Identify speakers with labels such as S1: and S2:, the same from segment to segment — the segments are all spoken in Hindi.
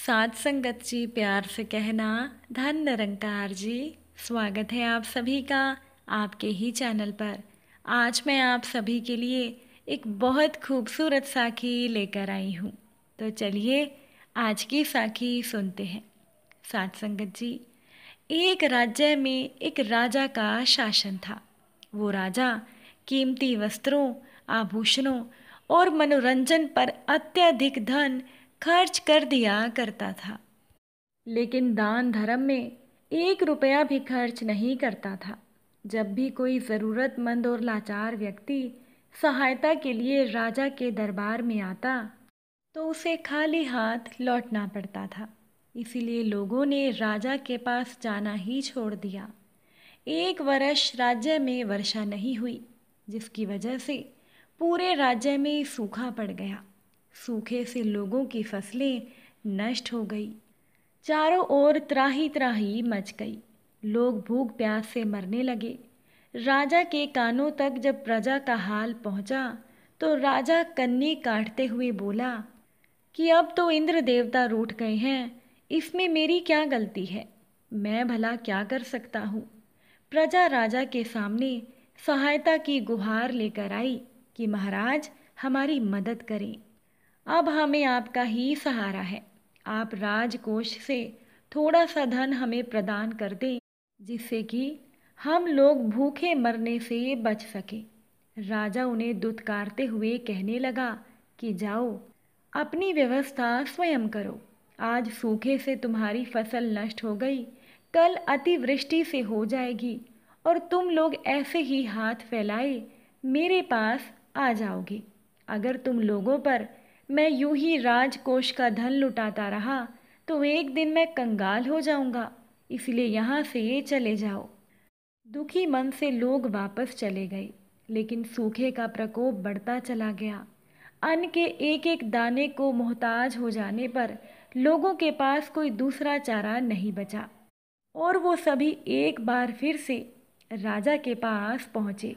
S1: साथ संगत जी प्यार से कहना, धन निरंकार जी। स्वागत है आप सभी का आपके ही चैनल पर। आज मैं आप सभी के लिए एक बहुत खूबसूरत साखी लेकर आई हूँ। तो चलिए आज की साखी सुनते हैं। साथ संगत जी, एक राज्य में एक राजा का शासन था। वो राजा कीमती वस्त्रों, आभूषणों और मनोरंजन पर अत्यधिक धन खर्च कर दिया करता था, लेकिन दान धर्म में 1 रुपया भी खर्च नहीं करता था। जब भी कोई ज़रूरतमंद और लाचार व्यक्ति सहायता के लिए राजा के दरबार में आता तो उसे खाली हाथ लौटना पड़ता था। इसीलिए लोगों ने राजा के पास जाना ही छोड़ दिया। 1 वर्ष राज्य में वर्षा नहीं हुई, जिसकी वजह से पूरे राज्य में सूखा पड़ गया। सूखे से लोगों की फसलें नष्ट हो गई। चारों ओर त्राही त्राही मच गई। लोग भूख प्यास से मरने लगे। राजा के कानों तक जब प्रजा का हाल पहुंचा तो राजा कन्नी काटते हुए बोला कि अब तो इंद्र देवता रूठ गए हैं, इसमें मेरी क्या गलती है? मैं भला क्या कर सकता हूँ? प्रजा राजा के सामने सहायता की गुहार लेकर आई कि महाराज हमारी मदद करें। अब हमें आपका ही सहारा है। आप राजकोष से थोड़ा सा धन हमें प्रदान कर दें, जिससे कि हम लोग भूखे मरने से बच सकें। राजा उन्हें दुत्कारते हुए कहने लगा कि जाओ, अपनी व्यवस्था स्वयं करो। आज सूखे से तुम्हारी फसल नष्ट हो गई, कल अतिवृष्टि से हो जाएगी और तुम लोग ऐसे ही हाथ फैलाए मेरे पास आ जाओगे। अगर तुम लोगों पर मैं यूं ही राजकोष का धन लुटाता रहा तो एक दिन मैं कंगाल हो जाऊंगा, इसलिए यहाँ से चले जाओ। दुखी मन से लोग वापस चले गए, लेकिन सूखे का प्रकोप बढ़ता चला गया। अन्न के एक एक दाने को मोहताज हो जाने पर लोगों के पास कोई दूसरा चारा नहीं बचा और वो सभी एक बार फिर से राजा के पास पहुँचे।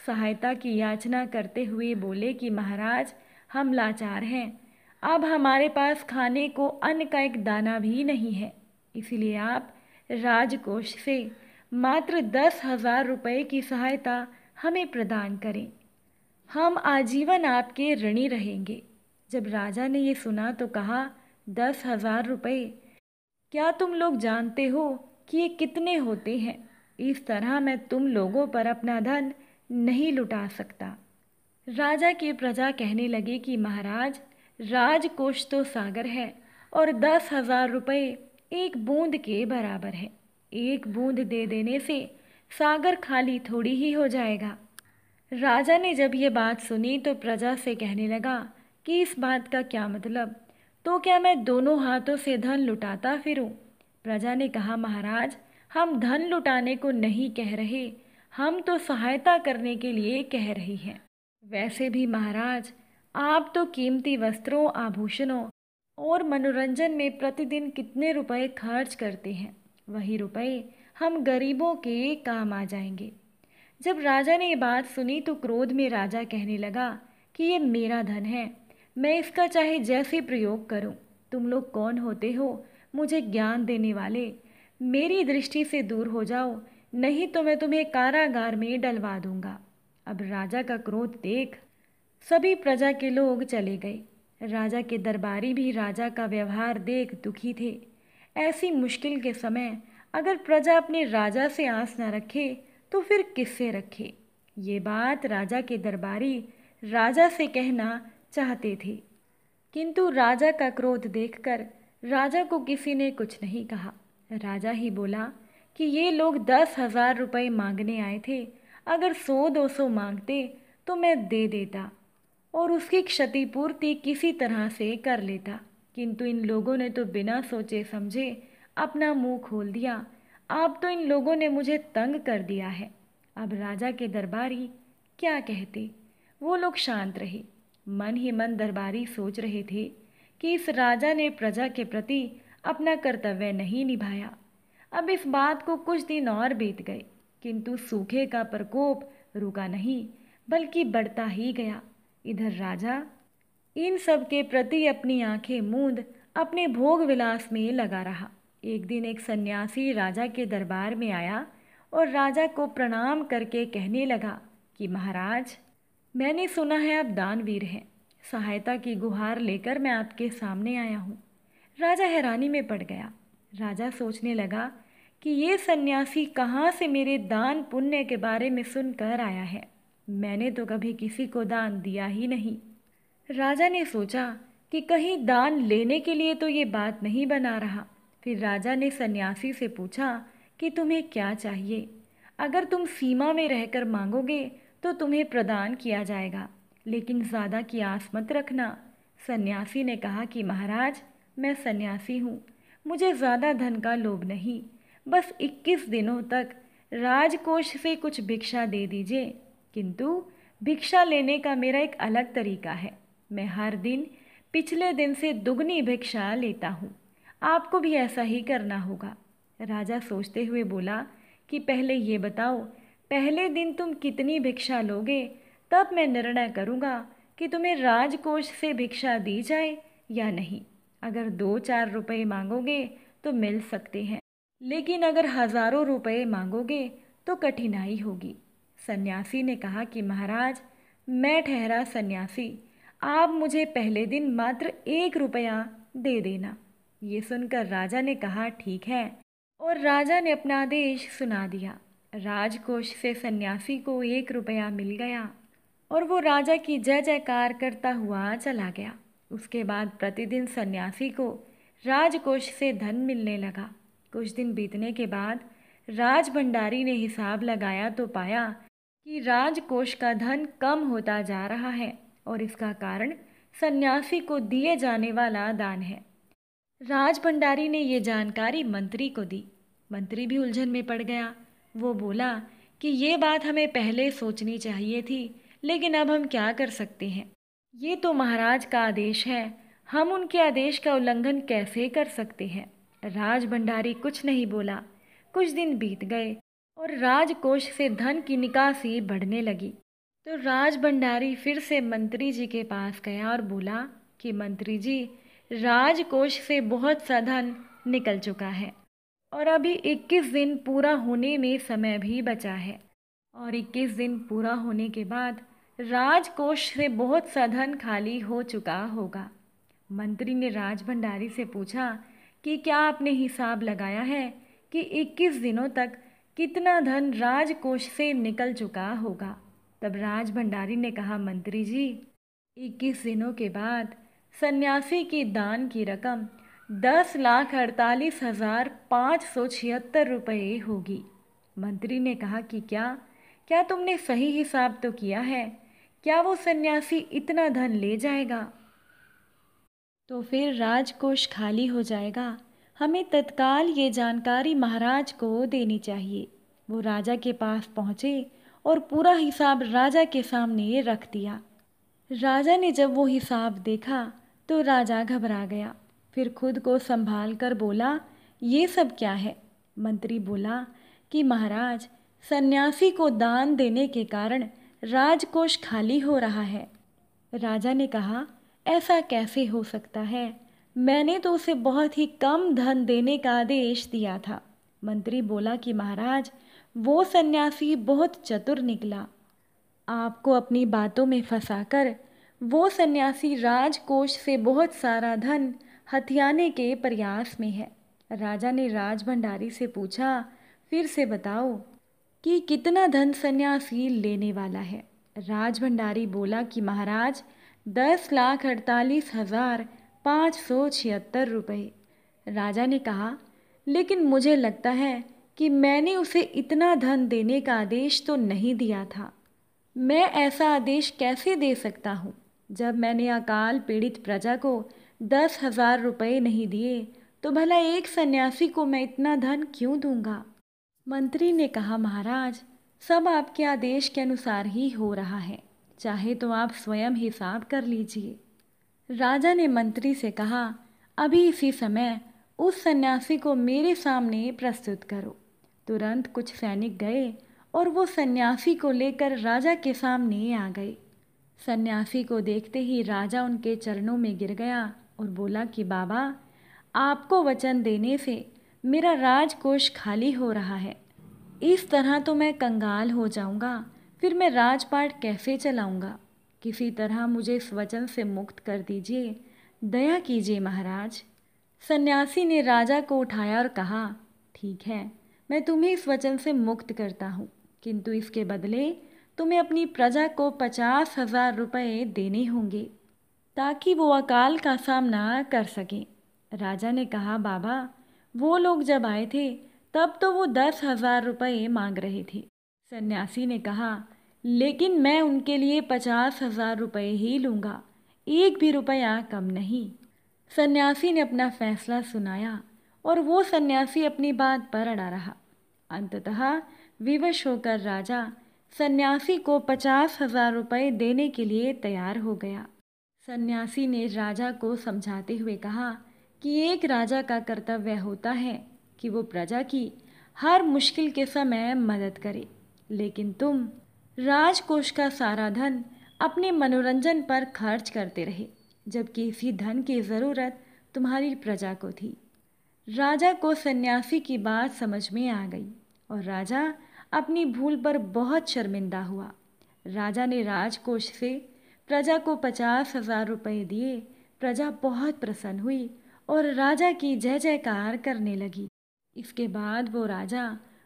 S1: सहायता की याचना करते हुए बोले कि महाराज, हम लाचार हैं। अब हमारे पास खाने को अन्न का एक दाना भी नहीं है, इसलिए आप राजकोष से मात्र 10,000 रुपये की सहायता हमें प्रदान करें। हम आजीवन आपके ऋणी रहेंगे। जब राजा ने ये सुना तो कहा, 10,000 रुपये? क्या तुम लोग जानते हो कि ये कितने होते हैं? इस तरह मैं तुम लोगों पर अपना धन नहीं लुटा सकता। राजा की प्रजा कहने लगी कि महाराज, राजकोष तो सागर है और 10,000 रुपये एक बूंद के बराबर है। एक बूंद दे देने से सागर खाली थोड़ी ही हो जाएगा। राजा ने जब ये बात सुनी तो प्रजा से कहने लगा कि इस बात का क्या मतलब? तो क्या मैं दोनों हाथों से धन लुटाता फिरूं? प्रजा ने कहा, महाराज, हम धन लुटाने को नहीं कह रहे, हम तो सहायता करने के लिए कह रही हैं। वैसे भी महाराज, आप तो कीमती वस्त्रों, आभूषणों और मनोरंजन में प्रतिदिन कितने रुपए खर्च करते हैं। वही रुपए हम गरीबों के काम आ जाएंगे। जब राजा ने ये बात सुनी तो क्रोध में राजा कहने लगा कि ये मेरा धन है, मैं इसका चाहे जैसे प्रयोग करूं। तुम लोग कौन होते हो मुझे ज्ञान देने वाले? मेरी दृष्टि से दूर हो जाओ, नहीं तो मैं तुम्हें कारागार में डलवा दूंगा। अब राजा का क्रोध देख सभी प्रजा के लोग चले गए। राजा के दरबारी भी राजा का व्यवहार देख दुखी थे। ऐसी मुश्किल के समय अगर प्रजा अपने राजा से आस न रखे तो फिर किससे रखे? ये बात राजा के दरबारी राजा से कहना चाहते थे, किंतु राजा का क्रोध देखकर राजा को किसी ने कुछ नहीं कहा। राजा ही बोला कि ये लोग 10,000 रुपये मांगने आए थे, अगर 100-200 मांगते तो मैं दे देता और उसकी क्षतिपूर्ति किसी तरह से कर लेता, किंतु इन लोगों ने तो बिना सोचे समझे अपना मुंह खोल दिया। अब तो इन लोगों ने मुझे तंग कर दिया है। अब राजा के दरबारी क्या कहते? वो लोग शांत रहे। मन ही मन दरबारी सोच रहे थे कि इस राजा ने प्रजा के प्रति अपना कर्तव्य नहीं निभाया। अब इस बात को कुछ दिन और बीत गए, किंतु सूखे का प्रकोप रुका नहीं, बल्कि बढ़ता ही गया। इधर राजा इन सब के प्रति अपनी आंखें मूंद अपने भोग विलास में लगा रहा। एक दिन एक सन्यासी राजा के दरबार में आया और राजा को प्रणाम करके कहने लगा कि महाराज, मैंने सुना है आप दानवीर हैं। सहायता की गुहार लेकर मैं आपके सामने आया हूँ। राजा हैरानी में पड़ गया। राजा सोचने लगा कि ये सन्यासी कहाँ से मेरे दान पुण्य के बारे में सुनकर आया है। मैंने तो कभी किसी को दान दिया ही नहीं। राजा ने सोचा कि कहीं दान लेने के लिए तो ये बात नहीं बना रहा। फिर राजा ने सन्यासी से पूछा कि तुम्हें क्या चाहिए। अगर तुम सीमा में रहकर मांगोगे तो तुम्हें प्रदान किया जाएगा, लेकिन ज़्यादा की आस मत रखना। सन्यासी ने कहा कि महाराज, मैं सन्यासी हूँ, मुझे ज़्यादा धन का लोभ नहीं, बस 21 दिनों तक राजकोष से कुछ भिक्षा दे दीजिए। किंतु भिक्षा लेने का मेरा एक अलग तरीका है। मैं हर दिन पिछले दिन से दुगनी भिक्षा लेता हूँ। आपको भी ऐसा ही करना होगा। राजा सोचते हुए बोला कि पहले ये बताओ, पहले दिन तुम कितनी भिक्षा लोगे, तब मैं निर्णय करूँगा कि तुम्हें राजकोष से भिक्षा दी जाए या नहीं। अगर 2-4 रुपये मांगोगे तो मिल सकते हैं, लेकिन अगर हज़ारों रुपये मांगोगे तो कठिनाई होगी। सन्यासी ने कहा कि महाराज, मैं ठहरा सन्यासी, आप मुझे पहले दिन मात्र 1 रुपया दे देना। ये सुनकर राजा ने कहा ठीक है, और राजा ने अपना आदेश सुना दिया। राजकोष से सन्यासी को 1 रुपया मिल गया और वो राजा की जय जयकार करता हुआ चला गया। उसके बाद प्रतिदिन सन्यासी को राजकोष से धन मिलने लगा। कुछ दिन बीतने के बाद राज भंडारी ने हिसाब लगाया तो पाया कि राजकोष का धन कम होता जा रहा है और इसका कारण सन्यासी को दिए जाने वाला दान है। राज भंडारी ने ये जानकारी मंत्री को दी। मंत्री भी उलझन में पड़ गया। वो बोला कि ये बात हमें पहले सोचनी चाहिए थी, लेकिन अब हम क्या कर सकते हैं। ये तो महाराज का आदेश है, हम उनके आदेश का उल्लंघन कैसे कर सकते हैं। राज भंडारी कुछ नहीं बोला। कुछ दिन बीत गए और राजकोष से धन की निकासी बढ़ने लगी। तो राज भंडारी फिर से मंत्री जी के पास गया और बोला कि मंत्री जी, राजकोष से बहुत सा धन निकल चुका है और अभी 21 दिन पूरा होने में समय भी बचा है, और 21 दिन पूरा होने के बाद राजकोष से बहुत सा धन खाली हो चुका होगा। मंत्री ने राज भंडारी से पूछा कि क्या आपने हिसाब लगाया है कि 21 दिनों तक कितना धन राजकोष से निकल चुका होगा। तब राज भंडारी ने कहा, मंत्री जी, 21 दिनों के बाद सन्यासी की दान की रकम 10,48,576 रुपये होगी। मंत्री ने कहा कि क्या तुमने सही हिसाब तो किया है? क्या वो सन्यासी इतना धन ले जाएगा? तो फिर राजकोष खाली हो जाएगा। हमें तत्काल ये जानकारी महाराज को देनी चाहिए। वो राजा के पास पहुँचे और पूरा हिसाब राजा के सामने रख दिया। राजा ने जब वो हिसाब देखा तो राजा घबरा गया। फिर खुद को संभाल कर बोला, ये सब क्या है? मंत्री बोला कि महाराज, सन्यासी को दान देने के कारण राजकोष खाली हो रहा है। राजा ने कहा, ऐसा कैसे हो सकता है? मैंने तो उसे बहुत ही कम धन देने का आदेश दिया था। मंत्री बोला कि महाराज, वो सन्यासी बहुत चतुर निकला। आपको अपनी बातों में फंसाकर वो सन्यासी राजकोष से बहुत सारा धन हथियाने के प्रयास में है। राजा ने राज भंडारी से पूछा, फिर से बताओ कि कितना धन सन्यासी लेने वाला है। राज भंडारी बोला कि महाराज, 10,48,576 रुपये। राजा ने कहा, लेकिन मुझे लगता है कि मैंने उसे इतना धन देने का आदेश तो नहीं दिया था। मैं ऐसा आदेश कैसे दे सकता हूँ जब मैंने अकाल पीड़ित प्रजा को 10,000 रुपये नहीं दिए, तो भला एक सन्यासी को मैं इतना धन क्यों दूंगा? मंत्री ने कहा, महाराज, सब आपके आदेश के अनुसार ही हो रहा है, चाहे तो आप स्वयं हिसाब कर लीजिए। राजा ने मंत्री से कहा, अभी इसी समय उस सन्यासी को मेरे सामने प्रस्तुत करो। तुरंत कुछ सैनिक गए और वो सन्यासी को लेकर राजा के सामने आ गए। सन्यासी को देखते ही राजा उनके चरणों में गिर गया और बोला कि बाबा, आपको वचन देने से मेरा राजकोष खाली हो रहा है। इस तरह तो मैं कंगाल हो जाऊंगा, फिर मैं राजपाट कैसे चलाऊंगा? किसी तरह मुझे इस वचन से मुक्त कर दीजिए, दया कीजिए महाराज। सन्यासी ने राजा को उठाया और कहा, ठीक है, मैं तुम्हें इस वचन से मुक्त करता हूँ, किंतु इसके बदले तुम्हें अपनी प्रजा को 50,000 रुपये देने होंगे ताकि वो अकाल का सामना कर सकें। राजा ने कहा, बाबा, वो लोग जब आए थे तब तो वो 10,000 रुपये मांग रहे थे। सन्यासी ने कहा, लेकिन मैं उनके लिए 50,000 रुपये ही लूँगा, एक भी रुपया कम नहीं। सन्यासी ने अपना फैसला सुनाया और वो सन्यासी अपनी बात पर अड़ा रहा। अंततः विवश होकर राजा सन्यासी को 50,000 रुपये देने के लिए तैयार हो गया। सन्यासी ने राजा को समझाते हुए कहा कि एक राजा का कर्तव्य होता है कि वो प्रजा की हर मुश्किल के समय मदद करे, लेकिन तुम राजकोष का सारा धन अपने मनोरंजन पर खर्च करते रहे, जबकि इसी धन की ज़रूरत तुम्हारी प्रजा को थी। राजा को सन्यासी की बात समझ में आ गई और राजा अपनी भूल पर बहुत शर्मिंदा हुआ। राजा ने राजकोष से प्रजा को 50,000 रुपये दिए। प्रजा बहुत प्रसन्न हुई और राजा की जय जयकार करने लगी। इसके बाद वो राजा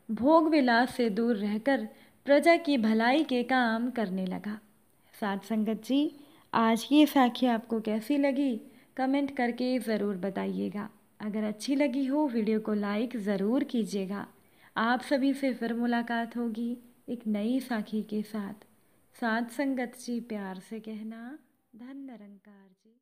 S1: भोग विलास से दूर रहकर प्रजा की भलाई के काम करने लगा। साथ संगत जी, आज की ये साखी आपको कैसी लगी कमेंट करके ज़रूर बताइएगा। अगर अच्छी लगी हो वीडियो को लाइक ज़रूर कीजिएगा। आप सभी से फिर मुलाकात होगी एक नई साखी के साथ। साथ संगत जी, प्यार से कहना, धन निरंकार जी।